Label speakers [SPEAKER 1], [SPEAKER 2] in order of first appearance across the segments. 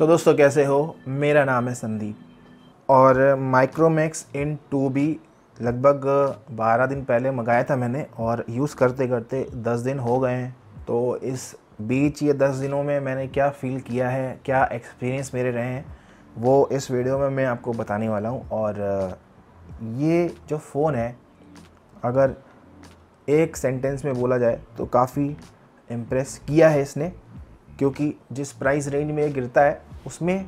[SPEAKER 1] तो दोस्तों कैसे हो। मेरा नाम है संदीप और माइक्रोमैक्स इन 2B लगभग 12 दिन पहले मंगाया था मैंने और यूज़ करते करते 10 दिन हो गए हैं। तो इस बीच ये 10 दिनों में मैंने क्या फ़ील किया है, क्या एक्सपीरियंस मेरे रहे हैं, वो इस वीडियो में मैं आपको बताने वाला हूँ। और ये जो फ़ोन है, अगर एक सेंटेंस में बोला जाए तो काफ़ी इम्प्रेस किया है इसने, क्योंकि जिस प्राइस रेंज में ये गिरता है उसमें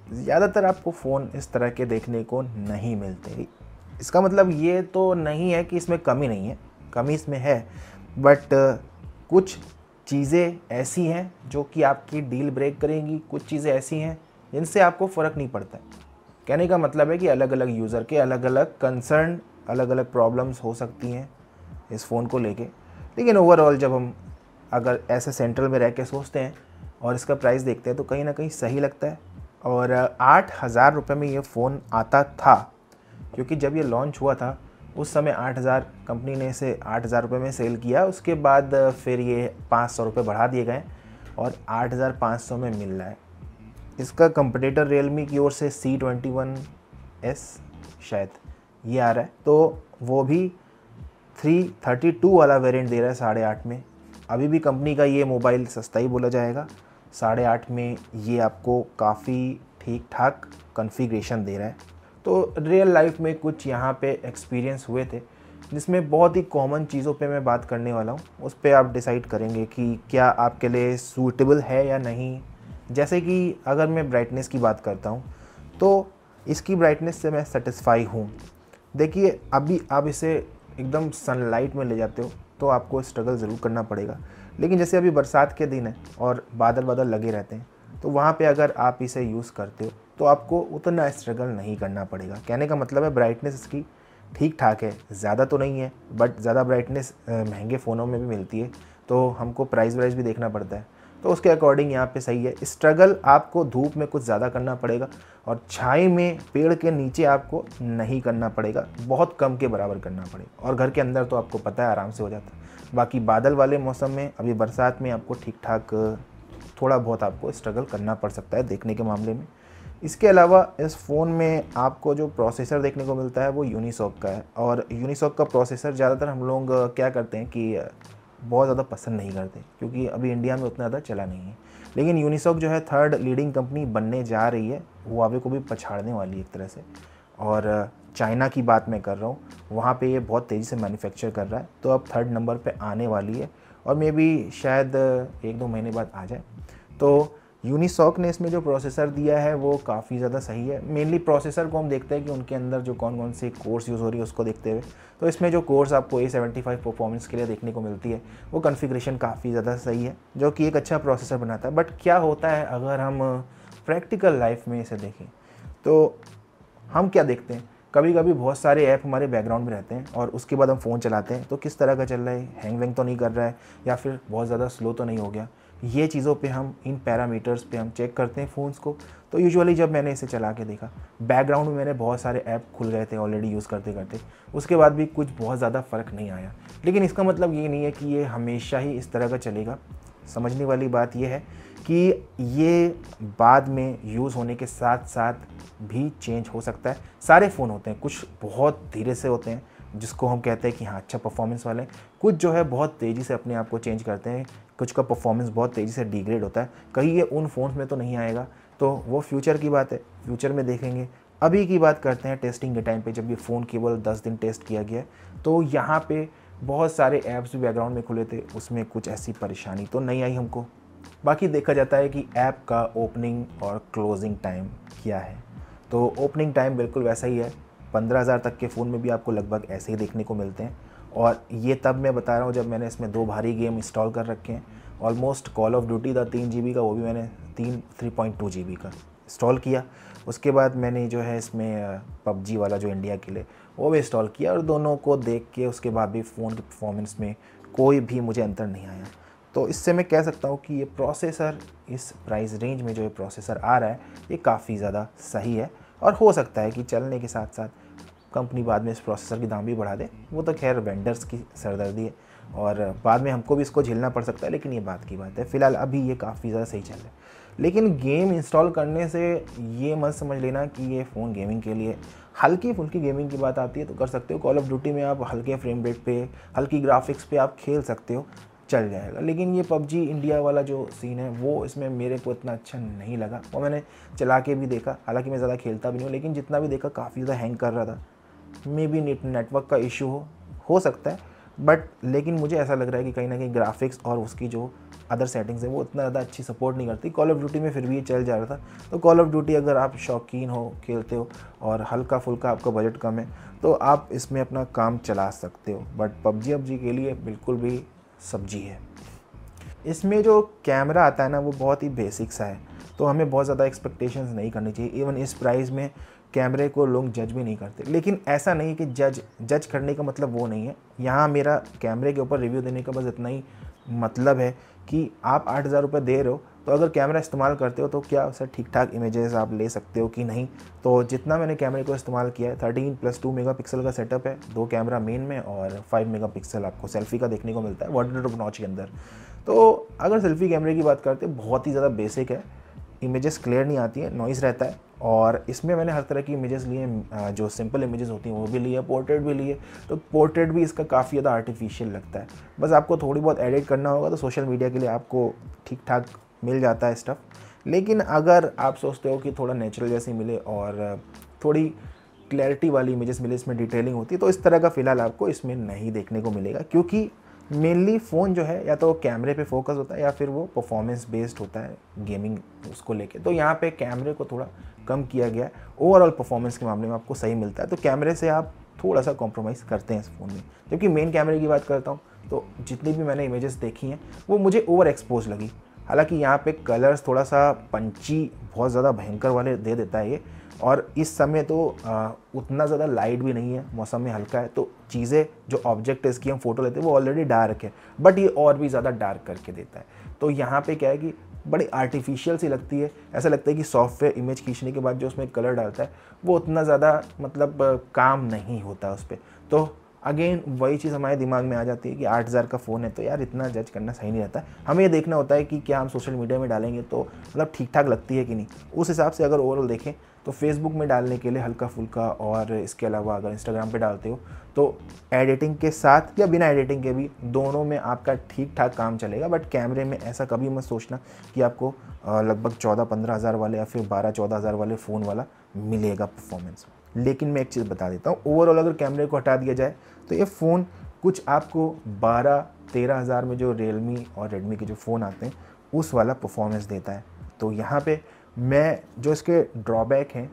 [SPEAKER 1] ज़्यादातर आपको फ़ोन इस तरह के देखने को नहीं मिलते। इसका मतलब ये तो नहीं है कि इसमें कमी नहीं है, कमी इसमें है, बट कुछ चीज़ें ऐसी हैं जो कि आपकी डील ब्रेक करेंगी, कुछ चीज़ें ऐसी हैं जिनसे आपको फ़र्क नहीं पड़ता है। कहने का मतलब है कि अलग अलग यूज़र के अलग अलग कंसर्न, अलग अलग प्रॉब्लम्स हो सकती हैं इस फ़ोन को लेके। लेकिन ओवरऑल जब हम अगर ऐसे सेंट्रल में रह के सोचते हैं और इसका प्राइस देखते हैं तो कहीं ना कहीं सही लगता है। और 8,000 रुपये में ये फ़ोन आता था, क्योंकि जब ये लॉन्च हुआ था उस समय 8,000 कंपनी ने इसे 8,000 रुपये में सेल किया। उसके बाद फिर ये 500 रुपये बढ़ा दिए गए और 8,500 में मिल रहा है। इसका कंपटीटर रियलमी की ओर से C21S शायद ये आ रहा है, तो वो भी 332 वाला वेरिएंट दे रहा है 8,500 में। अभी भी कंपनी का ये मोबाइल सस्ता ही बोला जाएगा। 8,500 में ये आपको काफ़ी ठीक ठाक कॉन्फ़िगरेशन दे रहा है। तो रियल लाइफ में कुछ यहाँ पे एक्सपीरियंस हुए थे जिसमें बहुत ही कॉमन चीज़ों पे मैं बात करने वाला हूँ। उस पर आप डिसाइड करेंगे कि क्या आपके लिए सूटेबल है या नहीं। जैसे कि अगर मैं ब्राइटनेस की बात करता हूँ तो इसकी ब्राइटनेस से मैं सेटिस्फाई हूँ। देखिए, अभी आप इसे एकदम सनलाइट में ले जाते हो तो आपको स्ट्रगल ज़रूर करना पड़ेगा, लेकिन जैसे अभी बरसात के दिन है और बादल बादल लगे रहते हैं तो वहाँ पे अगर आप इसे यूज़ करते हो तो आपको उतना स्ट्रगल नहीं करना पड़ेगा। कहने का मतलब है ब्राइटनेस इसकी ठीक ठाक है, ज़्यादा तो नहीं है, बट ज़्यादा ब्राइटनेस महंगे फ़ोनों में भी मिलती है, तो हमको प्राइस वाइज भी देखना पड़ता है, तो उसके अकॉर्डिंग यहाँ पे सही है। स्ट्रगल आपको धूप में कुछ ज़्यादा करना पड़ेगा और छाई में पेड़ के नीचे आपको नहीं करना पड़ेगा, बहुत कम के बराबर करना पड़ेगा। और घर के अंदर तो आपको पता है आराम से हो जाता है। बाकी बादल वाले मौसम में, अभी बरसात में आपको ठीक ठाक थोड़ा बहुत आपको स्ट्रगल करना पड़ सकता है देखने के मामले में। इसके अलावा इस फ़ोन में आपको जो प्रोसेसर देखने को मिलता है वो यूनिसॉक का है, और यूनिसॉक का प्रोसेसर ज़्यादातर हम लोग क्या करते हैं कि बहुत ज़्यादा पसंद नहीं करते, क्योंकि अभी इंडिया में उतना ज़्यादा चला नहीं है। लेकिन यूनिसॉक जो है थर्ड लीडिंग कंपनी बनने जा रही है, हुआवे को भी पछाड़ने वाली है एक तरह से। और चाइना की बात मैं कर रहा हूँ, वहाँ पे ये बहुत तेज़ी से मैन्युफैक्चर कर रहा है, तो अब थर्ड नंबर पे आने वाली है और मे बी शायद 1-2 महीने बाद आ जाए। तो यूनिसॉक ने इसमें जो प्रोसेसर दिया है वो काफ़ी ज़्यादा सही है। मेनली प्रोसेसर को हम देखते हैं कि उनके अंदर जो कौन कौन से कोर्स यूज़ हो रही है उसको देखते हुए, तो इसमें जो कोर्स आपको A75 परफॉर्मेंस के लिए देखने को मिलती है वो कॉन्फ़िगरेशन काफ़ी ज़्यादा सही है, जो कि एक अच्छा प्रोसेसर बनाता है। बट क्या होता है अगर हम प्रैक्टिकल लाइफ में इसे देखें तो हम क्या देखते हैं, कभी कभी बहुत सारे ऐप हमारे बैकग्राउंड में रहते हैं और उसके बाद हम फ़ोन चलाते हैं तो किस तरह का चल रहा है, हैंग वैंग तो नहीं कर रहा है या फिर बहुत ज़्यादा स्लो तो नहीं हो गया। ये चीज़ों पे हम, इन पैरामीटर्स पे हम चेक करते हैं फ़ोन्स को। तो यूजुअली जब मैंने इसे चला के देखा, बैकग्राउंड में मेरे बहुत सारे ऐप खुल गए थे ऑलरेडी यूज़ करते करते, उसके बाद भी कुछ बहुत ज़्यादा फ़र्क नहीं आया। लेकिन इसका मतलब ये नहीं है कि ये हमेशा ही इस तरह का चलेगा। समझने वाली बात यह है कि ये बाद में यूज़ होने के साथ साथ भी चेंज हो सकता है। सारे फ़ोन होते हैं, कुछ बहुत धीरे से होते हैं जिसको हम कहते हैं कि हाँ अच्छा परफॉर्मेंस वाले, कुछ जो है बहुत तेज़ी से अपने आप को चेंज करते हैं, कुछ का परफॉर्मेंस बहुत तेज़ी से डिग्रेड होता है। कहीं ये उन फ़ोन्स में तो नहीं आएगा, तो वो फ्यूचर की बात है, फ्यूचर में देखेंगे। अभी की बात करते हैं टेस्टिंग के टाइम पे, जब ये फ़ोन केवल 10 दिन टेस्ट किया गया तो यहाँ पे बहुत सारे ऐप्स भी बैकग्राउंड में खुले थे, उसमें कुछ ऐसी परेशानी तो नहीं आई हमको। बाकी देखा जाता है कि ऐप का ओपनिंग और क्लोजिंग टाइम क्या है, तो ओपनिंग टाइम बिल्कुल वैसा ही है। 15,000 तक के फ़ोन में भी आपको लगभग ऐसे ही देखने को मिलते हैं, और ये तब मैं बता रहा हूँ जब मैंने इसमें 2 भारी गेम इंस्टॉल कर रखे हैं। ऑलमोस्ट कॉल ऑफ ड्यूटी था 3 GB का, वो भी मैंने 3.2 GB का इंस्टॉल किया। उसके बाद मैंने जो है इसमें PUBG वाला जो इंडिया के लिए, वो भी इंस्टॉल किया, और दोनों को देख के उसके बाद भी फ़ोन की परफॉर्मेंस में कोई भी मुझे अंतर नहीं आया। तो इससे मैं कह सकता हूँ कि ये प्रोसेसर, इस प्राइस रेंज में जो ये प्रोसेसर आ रहा है ये काफ़ी ज़्यादा सही है। और हो सकता है कि चलने के साथ साथ कंपनी बाद में इस प्रोसेसर की दाम भी बढ़ा दे, वो तो खैर वेंडर्स की सरदर्दी है और बाद में हमको भी इसको झेलना पड़ सकता है, लेकिन ये बात की बात है। फ़िलहाल अभी ये काफ़ी ज़्यादा सही चल रहा है। लेकिन गेम इंस्टॉल करने से ये मत समझ लेना कि ये फ़ोन गेमिंग के लिए। हल्की फुल्की गेमिंग की बात आती है तो कर सकते हो। कॉल ऑफ ड्यूटी में आप हल्के फ्रेम रेट पे, हल्की ग्राफिक्स पे आप खेल सकते हो, चल जाएगा। लेकिन ये पबजी इंडिया वाला जो सीन है वो इसमें मेरे को इतना अच्छा नहीं लगा। और मैंने चला के भी देखा, हालांकि मैं ज़्यादा खेलता भी नहीं हूँ, लेकिन जितना भी देखा काफ़ी ज़्यादा हैंग कर रहा था। मे बी नेटवर्क का इशू हो सकता है, बट लेकिन मुझे ऐसा लग रहा है कि कहीं ना कहीं ग्राफिक्स और उसकी जो अदर सेटिंग्स है वो उतना ज़्यादा अच्छी सपोर्ट नहीं करती। कॉल ऑफ ड्यूटी में फिर भी ये चल जा रहा था। तो कॉल ऑफ ड्यूटी अगर आप शौकीन हो, खेलते हो और हल्का फुल्का आपका बजट कम है तो आप इसमें अपना काम चला सकते हो। बट पबजी के लिए बिल्कुल भी सब्जी है। इसमें जो कैमरा आता है ना वो बहुत ही बेसिक सा है, तो हमें बहुत ज़्यादा एक्सपेक्टेशंस नहीं करनी चाहिए। इवन इस प्राइस में कैमरे को लोग जज भी नहीं करते। लेकिन ऐसा नहीं कि जज करने का मतलब वो नहीं है। यहाँ मेरा कैमरे के ऊपर रिव्यू देने का बस इतना ही मतलब है कि आप 8,000 रुपये दे रहे हो, तो अगर कैमरा इस्तेमाल करते हो तो क्या उससे ठीक ठाक इमेजेस आप ले सकते हो कि नहीं। तो जितना मैंने कैमरे को इस्तेमाल किया है, 13+2 मेगापिक्सल का सेटअप है, 2 कैमरा मेन में और 5 मेगापिक्सल आपको सेल्फी का देखने को मिलता है वाटरप्रूफ नॉच के अंदर। तो अगर सेल्फी कैमरे की बात करते हैं, बहुत ही ज़्यादा बेसिक है, इमेजेस क्लियर नहीं आती है, नॉइज़ रहता है। और इसमें मैंने हर तरह की इमेजेस लिए, जो सिंपल इमेजेस होती हैं वो भी लिए, पोर्ट्रेट भी लिए। तो पोर्ट्रेट भी इसका काफ़ी ज़्यादा आर्टिफिशियल लगता है। बस आपको थोड़ी बहुत एडिट करना होगा तो सोशल मीडिया के लिए आपको ठीक ठाक मिल जाता है स्टफ़। लेकिन अगर आप सोचते हो कि थोड़ा नेचुरल जैसी मिले और थोड़ी क्लैरिटी वाली इमेजेस मिले, इसमें डिटेलिंग होती है, तो इस तरह का फ़िलहाल आपको इसमें नहीं देखने को मिलेगा। क्योंकि मेनली फ़ोन जो है या तो कैमरे पे फोकस होता है या फिर वो परफॉर्मेंस बेस्ड होता है गेमिंग उसको लेके। तो यहाँ पे कैमरे को थोड़ा कम किया गया है। ओवरऑल परफॉर्मेंस के मामले में आपको सही मिलता है, तो कैमरे से आप थोड़ा सा कॉम्प्रोमाइज़ करते हैं इस फ़ोन में। जबकि मेन कैमरे की बात करता हूँ तो जितनी भी मैंने इमेजेस देखी हैं वो मुझे ओवर एक्सपोज लगी। हालांकि यहाँ पे कलर्स थोड़ा सा पंची, बहुत ज़्यादा भयंकर वाले दे देता है ये। और इस समय तो उतना ज़्यादा लाइट भी नहीं है, मौसम में हल्का है, तो चीज़ें जो ऑब्जेक्ट है इसकी हम फोटो लेते हैं वो ऑलरेडी डार्क है, बट ये और भी ज़्यादा डार्क करके देता है। तो यहाँ पे क्या है कि बड़ी आर्टिफिशियल सी लगती है। ऐसा लगता है कि सॉफ्टवेयर इमेज खींचने के बाद जो उसमें कलर डालता है वो उतना ज़्यादा मतलब काम नहीं होता उस पर। तो अगेन वही चीज़ हमारे दिमाग में आ जाती है कि 8,000 का फ़ोन है तो यार इतना जज करना सही नहीं रहता। हमें ये देखना होता है कि क्या हम सोशल मीडिया में डालेंगे तो मतलब ठीक ठाक लगती है कि नहीं। उस हिसाब से अगर ओवरऑल देखें तो फेसबुक में डालने के लिए हल्का फुल्का, और इसके अलावा अगर इंस्टाग्राम पे डालते हो तो एडिटिंग के साथ या बिना एडिटिंग के भी दोनों में आपका ठीक ठाक काम चलेगा। बट कैमरे में ऐसा कभी मत सोचना कि आपको लगभग 14-15 हज़ार वाले या फिर 12-14 हज़ार वाले फ़ोन वाला मिलेगा परफॉर्मेंस। लेकिन मैं एक चीज़ बता देता हूँ, ओवरऑल अगर कैमरे को हटा दिया जाए तो ये फ़ोन कुछ आपको 12-13 हज़ार में जो रियलमी और रेडमी के जो फ़ोन आते हैं उस वाला परफॉर्मेंस देता है। तो यहाँ पे मैं जो इसके ड्रॉबैक हैं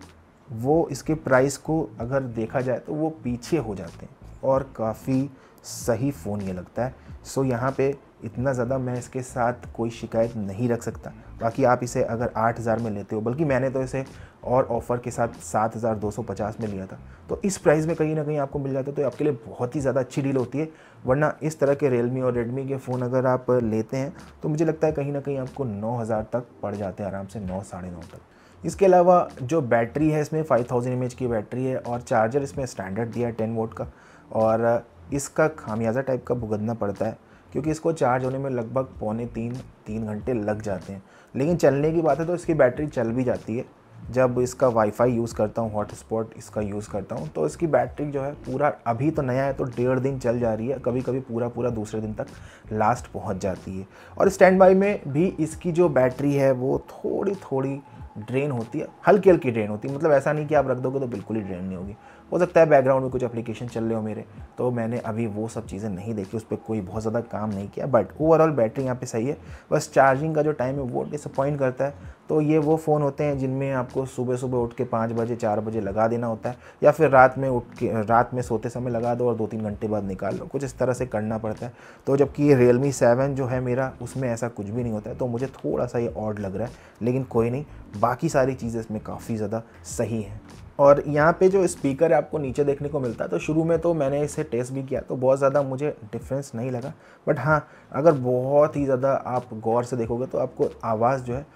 [SPEAKER 1] वो इसके प्राइस को अगर देखा जाए तो वो पीछे हो जाते हैं, और काफ़ी सही फ़ोन ये लगता है। सो यहाँ पे इतना ज़्यादा मैं इसके साथ कोई शिकायत नहीं रख सकता। बाकी आप इसे अगर 8,000 में लेते हो, बल्कि मैंने तो इसे और ऑफ़र के साथ 7,250 में लिया था, तो इस प्राइस में कहीं ना कहीं आपको मिल जाता है तो आपके लिए बहुत ही ज़्यादा अच्छी डील होती है। वरना इस तरह के रियलमी और रेडमी के फ़ोन अगर आप लेते हैं तो मुझे लगता है कहीं ना कहीं आपको 9,000 तक पड़ जाते हैं आराम से, 9 साढ़े 9 तक। इसके अलावा जो बैटरी है इसमें 5000 mAh की बैटरी है, और चार्जर इसमें स्टैंडर्ड दिया है 10 वोल्ट का। और इसका खामियाजा टाइप का भुगतना पड़ता है क्योंकि इसको चार्ज होने में लगभग पौने 3 घंटे लग जाते हैं। लेकिन चलने की बात है तो इसकी बैटरी चल भी जाती है। जब इसका वाईफाई यूज़ करता हूँ, हॉटस्पॉट इसका यूज़ करता हूँ, तो इसकी बैटरी जो है पूरा, अभी तो नया है तो 1.5 दिन चल जा रही है, कभी कभी पूरा दूसरे दिन तक लास्ट पहुँच जाती है। और स्टैंड बाई में भी इसकी जो बैटरी है वो थोड़ी ड्रेन होती है, हल्की ड्रेन होती है। मतलब ऐसा नहीं कि आप रख दोगे तो बिल्कुल ही ड्रेन नहीं होगी। हो सकता है बैकग्राउंड में कुछ एप्लीकेशन चल रहे हो मेरे, तो मैंने अभी वो सब चीज़ें नहीं देखी, उस पर कोई बहुत ज़्यादा काम नहीं किया। बट ओवरऑल बैटरी यहाँ पे सही है। बस चार्जिंग का जो टाइम है वो डिसअपॉइंट करता है। तो ये वो फ़ोन होते हैं जिनमें आपको सुबह उठ के 5 बजे 4 बजे लगा देना होता है, या फिर रात में सोते समय लगा दो और 2-3 घंटे बाद निकाल लो, कुछ इस तरह से करना पड़ता है। तो जबकि ये Realme 7 जो है मेरा, उसमें ऐसा कुछ भी नहीं होता है, तो मुझे थोड़ा सा ये ऑड लग रहा है। लेकिन कोई नहीं, बाकी सारी चीज़ें इसमें काफ़ी ज़्यादा सही हैं। और यहाँ पे जो स्पीकर है आपको नीचे देखने को मिलता है, तो शुरू में तो मैंने इसे टेस्ट भी किया तो बहुत ज़्यादा मुझे डिफरेंस नहीं लगा। बट हाँ, अगर बहुत ही ज़्यादा आप गौर से देखोगे तो आपको आवाज़ जो है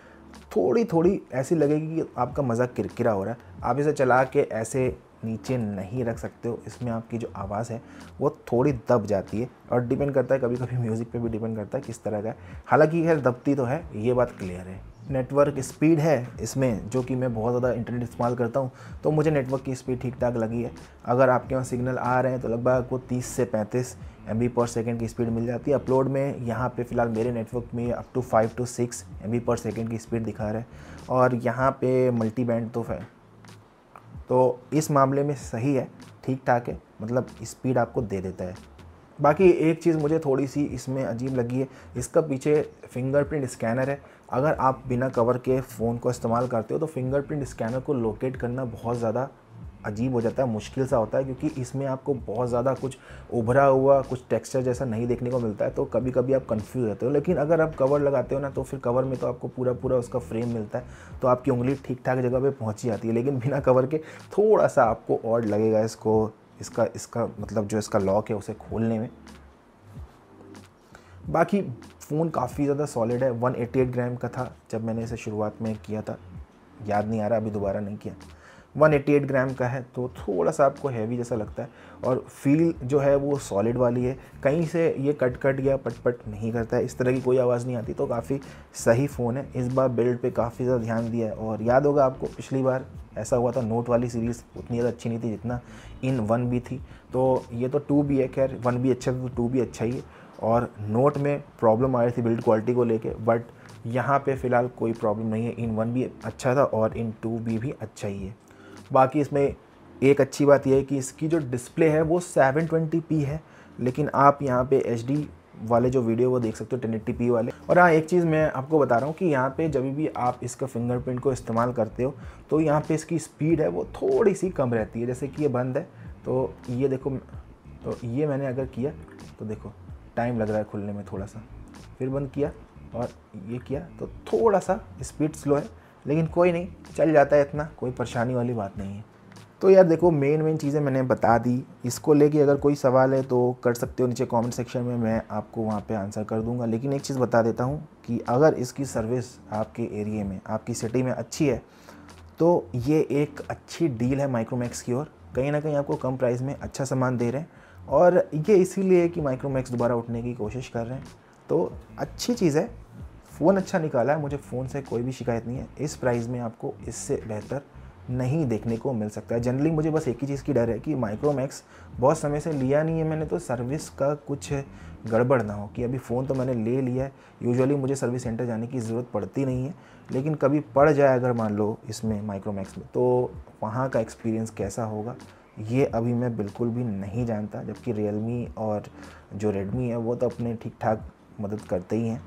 [SPEAKER 1] थोड़ी ऐसी लगेगी कि आपका मज़ा किरकिरा हो रहा है। आप इसे चला के ऐसे नीचे नहीं रख सकते हो, इसमें आपकी जो आवाज़ है वो थोड़ी दब जाती है। और डिपेंड करता है, कभी कभी म्यूज़िक पे भी डिपेंड करता है किस तरह का है। हालांकि खैर दबती तो है, ये बात क्लियर है। नेटवर्क स्पीड है इसमें, जो कि मैं बहुत ज़्यादा इंटरनेट इस्तेमाल करता हूँ, तो मुझे नेटवर्क की स्पीड ठीक ठाक लगी है। अगर आपके वहाँ सिग्नल आ रहे हैं तो लगभग आपको 30 से 35 MB/s की स्पीड मिल जाती है। अपलोड में यहाँ पे फ़िलहाल मेरे नेटवर्क में अप टू 5 to 6 MB/s की स्पीड दिखा रहा है, और यहाँ पे मल्टी बैंड तो है, तो इस मामले में सही है, ठीक ठाक है, मतलब स्पीड आपको दे देता है। बाकी एक चीज़ मुझे थोड़ी सी इसमें अजीब लगी है, इसका पीछे फिंगरप्रिंट स्कैनर है। अगर आप बिना कवर के फ़ोन को इस्तेमाल करते हो तो फिंगरप्रिंट स्कैनर को लोकेट करना बहुत ज़्यादा अजीब हो जाता है, मुश्किल सा होता है, क्योंकि इसमें आपको बहुत ज़्यादा कुछ उभरा हुआ कुछ टेक्सचर जैसा नहीं देखने को मिलता है, तो कभी कभी आप कंफ्यूज होते हो। लेकिन अगर आप कवर लगाते हो ना, तो फिर कवर में तो आपको पूरा पूरा उसका फ्रेम मिलता है, तो आपकी उंगली ठीक ठाक जगह पे पहुंच ही जाती है। लेकिन बिना कवर के थोड़ा सा आपको ऑड लगेगा इसको, इसका मतलब जो इसका लॉक है उसे खोलने में। बाकी फ़ोन काफ़ी ज़्यादा सॉलिड है। 188 ग्राम का था जब मैंने इसे शुरुआत में किया था, याद नहीं आ रहा, अभी दोबारा नहीं किया। 188 ग्राम का है, तो थोड़ा सा आपको हैवी जैसा लगता है, और फील जो है वो सॉलिड वाली है, कहीं से ये कट कट या पट पट नहीं करता है, इस तरह की कोई आवाज़ नहीं आती, तो काफ़ी सही फ़ोन है। इस बार बिल्ड पे काफ़ी ज़्यादा ध्यान दिया है, और याद होगा आपको पिछली बार ऐसा हुआ था, नोट वाली सीरीज़ उतनी ज़्यादा अच्छी नहीं थी जितना इन 1B थी, तो ये तो 2B है। खैर 1B अच्छा था तो 2B अच्छा ही है, और नोट में प्रॉब्लम आ रही थी बिल्ड क्वालिटी को लेके, बट यहाँ पे फ़िलहाल कोई प्रॉब्लम नहीं है। इन 1B अच्छा था और इन 2B भी अच्छा ही है। बाकी इसमें एक अच्छी बात यह है कि इसकी जो डिस्प्ले है वो 720p है, लेकिन आप यहाँ पे HD वाले जो वीडियो वो देख सकते हो 1080p वाले। और हाँ, एक चीज़ मैं आपको बता रहा हूँ कि यहाँ पे जब भी आप इसका फिंगरप्रिंट को इस्तेमाल करते हो तो यहाँ पे इसकी स्पीड है वो थोड़ी सी कम रहती है। जैसे कि ये बंद है, तो ये देखो, तो ये मैंने अगर किया तो देखो टाइम लग रहा है खुलने में थोड़ा सा, फिर बंद किया और ये किया तो थोड़ा सा स्पीड स्लो है, लेकिन कोई नहीं, चल जाता है, इतना कोई परेशानी वाली बात नहीं है। तो यार देखो, मेन चीज़ें मैंने बता दी। इसको लेके अगर कोई सवाल है तो कर सकते हो नीचे कमेंट सेक्शन में, मैं आपको वहाँ पे आंसर कर दूँगा। लेकिन एक चीज़ बता देता हूँ कि अगर इसकी सर्विस आपके एरिया में, आपकी सिटी में अच्छी है, तो ये एक अच्छी डील है माइक्रोमैक्स की ओर। कहीं ना कहीं आपको कम प्राइस में अच्छा सामान दे रहे हैं, और ये इसीलिए कि माइक्रोमैक्स दोबारा उठने की कोशिश कर रहे हैं, तो अच्छी चीज़ है। फ़ोन अच्छा निकाला है, मुझे फ़ोन से कोई भी शिकायत नहीं है। इस प्राइस में आपको इससे बेहतर नहीं देखने को मिल सकता है। जनरली मुझे बस एक ही चीज़ की डर है कि माइक्रोमैक्स बहुत समय से लिया नहीं है मैंने, तो सर्विस का कुछ गड़बड़ ना हो, कि अभी फ़ोन तो मैंने ले लिया है, यूजुअली मुझे सर्विस सेंटर जाने की ज़रूरत पड़ती नहीं है, लेकिन कभी पड़ जाए अगर मान लो इसमें माइक्रोमैक्स में, तो वहाँ का एक्सपीरियंस कैसा होगा ये अभी मैं बिल्कुल भी नहीं जानता। जबकि रियलमी और जो रेडमी है वो तो अपने ठीक ठाक मदद करते ही हैं,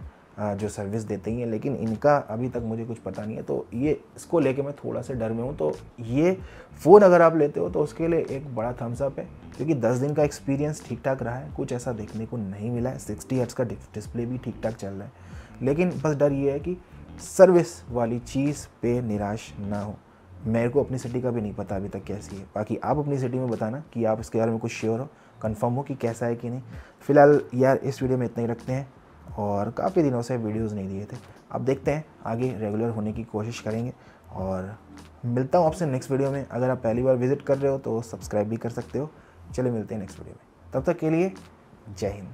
[SPEAKER 1] जो सर्विस देते ही हैं, लेकिन इनका अभी तक मुझे कुछ पता नहीं है, तो ये इसको लेके मैं थोड़ा सा डर में हूँ। तो ये फ़ोन अगर आप लेते हो तो उसके लिए एक बड़ा थम्स अप है, क्योंकि 10 दिन का एक्सपीरियंस ठीक ठाक रहा है, कुछ ऐसा देखने को नहीं मिला है। 60 हर्ट्ज़ का डिस्प्ले भी ठीक ठाक चल रहा है, लेकिन बस डर ये है कि सर्विस वाली चीज़ पे निराश ना हो। मेरे को अपनी सिटी का भी नहीं पता अभी तक कैसी है, बाकी आप अपनी सिटी में बताना कि आप इसके बारे में कुछ श्योर हो, कंफर्म हो कि कैसा है कि नहीं। फ़िलहाल यार इस वीडियो में इतना ही रखते हैं, और काफ़ी दिनों से वीडियोस नहीं दिए थे, अब देखते हैं आगे रेगुलर होने की कोशिश करेंगे। और मिलता हूँ आपसे नेक्स्ट वीडियो में। अगर आप पहली बार विजिट कर रहे हो तो सब्सक्राइब भी कर सकते हो। चलिए मिलते हैं नेक्स्ट वीडियो में, तब तक के लिए जय हिंद।